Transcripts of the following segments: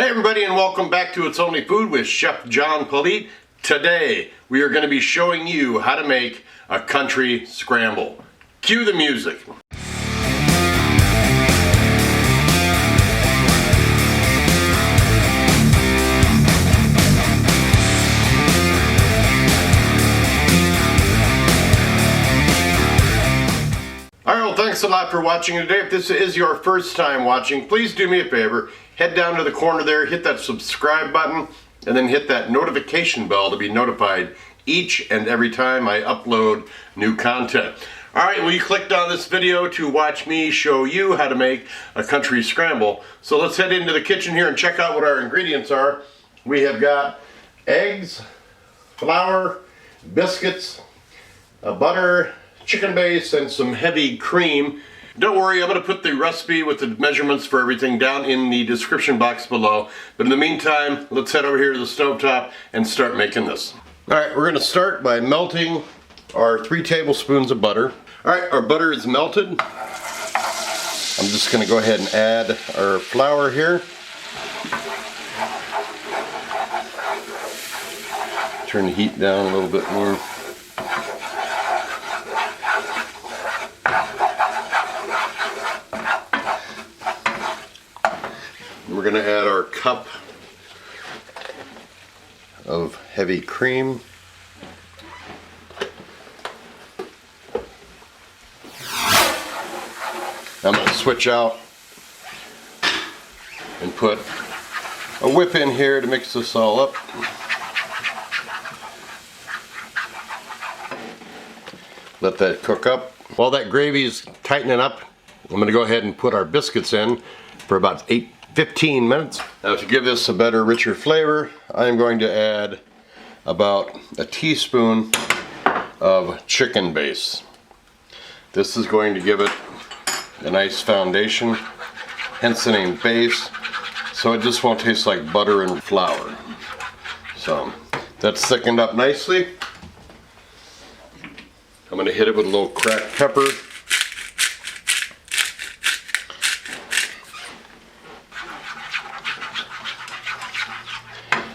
Hey everybody, and welcome back to It's Only Food with Chef John Politte. Today we are going to be showing you how to make a country scramble. Cue the music. Alright, well, thanks a lot for watching today. If this is your first time watching, please do me a favor. Head down to the corner there, hit that subscribe button, and then hit that notification bell to be notified each and every time I upload new content. Alright, well, you clicked on this video to watch me show you how to make a country scramble. So let's head into the kitchen here and check out what our ingredients are. We have got eggs, flour, biscuits, butter, chicken base, and some heavy cream. Don't worry, I'm going to put the recipe with the measurements for everything down in the description box below. But in the meantime, let's head over here to the stovetop and start making this. Alright, we're going to start by melting our 3 tablespoons of butter. Alright, our butter is melted. I'm just going to go ahead and add our flour here. Turn the heat down a little bit more. We're going to add our cup of heavy cream. I'm going to switch out and put a whip in here to mix this all up. Let that cook up. While that gravy is tightening up, I'm going to go ahead and put our biscuits in for about 15 minutes. Now, to give this a better, richer flavor, I'm going to add about a teaspoon of chicken base. This is going to give it a nice foundation, hence the name base, so it just won't taste like butter and flour. So that's thickened up nicely. I'm going to hit it with a little cracked pepper.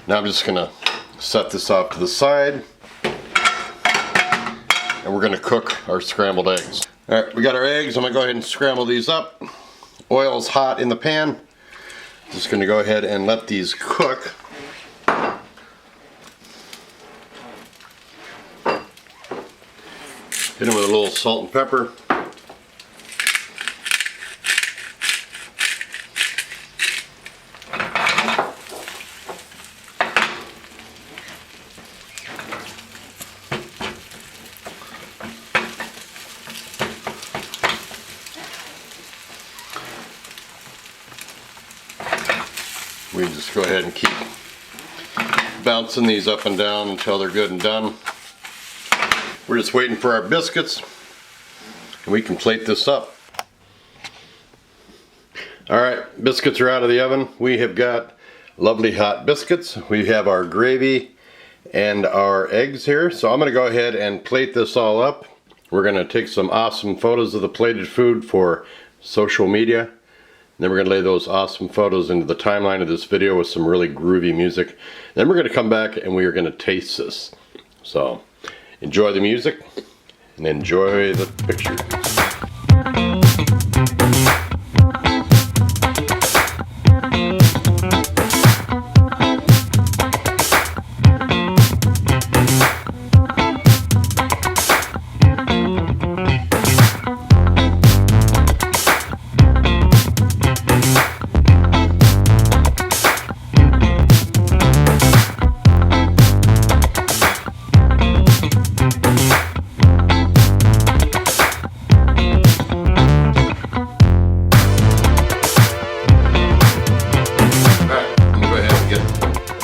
Now I'm just going to set this off to the side, and we're going to cook our scrambled eggs. Alright, we got our eggs. I'm going to go ahead and scramble these up. Oil is hot in the pan. Just going to go ahead and let these cook. Hit them with a little salt and pepper. We just go ahead and keep bouncing these up and down until they're good and done. We're just waiting for our biscuits, and we can plate this up. Alright, biscuits are out of the oven. We have got lovely hot biscuits. We have our gravy and our eggs here. So I'm going to go ahead and plate this all up. We're going to take some awesome photos of the plated food for social media. Then we're going to lay those awesome photos into the timeline of this video with some really groovy music. Then we're going to come back and we are going to taste this. So enjoy the music and enjoy the pictures.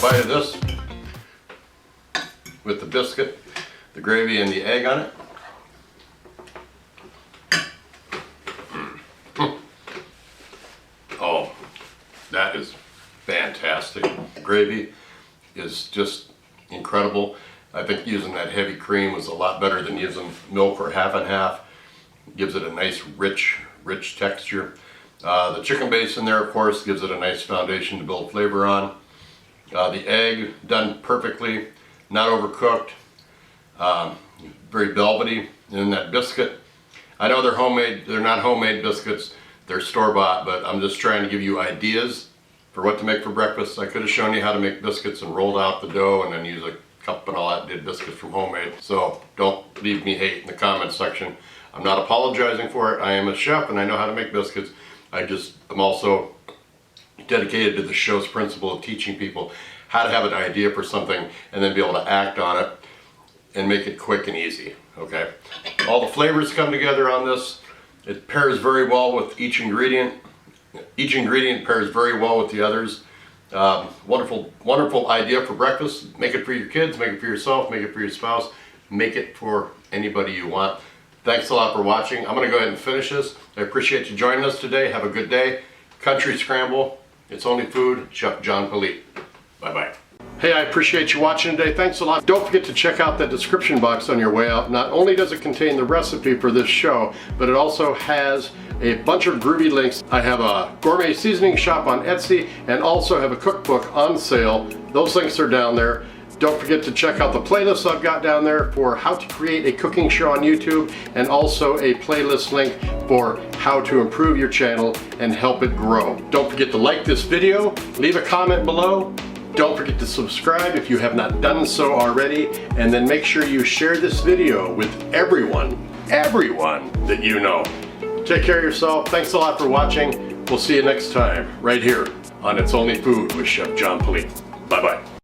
Of this with the biscuit, the gravy, and the egg on it. Oh, that is fantastic. The gravy is just incredible. I think using that heavy cream was a lot better than using milk or half and half. It gives it a nice rich texture. The chicken base in there, of course, gives it a nice foundation to build flavor on. The egg done perfectly, not overcooked, very velvety. And then that biscuit, I know they're homemade, they're not homemade biscuits, they're store-bought, but I'm just trying to give you ideas for what to make for breakfast. I could have shown you how to make biscuits and rolled out the dough and then use a cup and all that, did biscuits from homemade. So don't leave me hate in the comments section. I'm not apologizing for it. I am a chef and I know how to make biscuits. I'm also dedicated to the show's principle of teaching people how to have an idea for something and then be able to act on it and make it quick and easy, okay? All the flavors come together on this. It pairs very well with each ingredient. Each ingredient pairs very well with the others. Wonderful, wonderful idea for breakfast. Make it for your kids, make it for yourself, make it for your spouse, make it for anybody you want. Thanks a lot for watching. I'm gonna go ahead and finish this. I appreciate you joining us today. Have a good day. Country Scramble, It's Only Food, Chef John Politte. Bye-bye. Hey, I appreciate you watching today. Thanks a lot. Don't forget to check out the description box on your way out. Not only does it contain the recipe for this show, but it also has a bunch of groovy links. I have a gourmet seasoning shop on Etsy and also have a cookbook on sale. Those links are down there. Don't forget to check out the playlists I've got down there for how to create a cooking show on YouTube, and also a playlist link for how to improve your channel and help it grow. Don't forget to like this video, leave a comment below. Don't forget to subscribe if you have not done so already, and then make sure you share this video with everyone that you know. Take care of yourself. Thanks a lot for watching. We'll see you next time right here on It's Only Food with Chef John Politte. Bye-bye.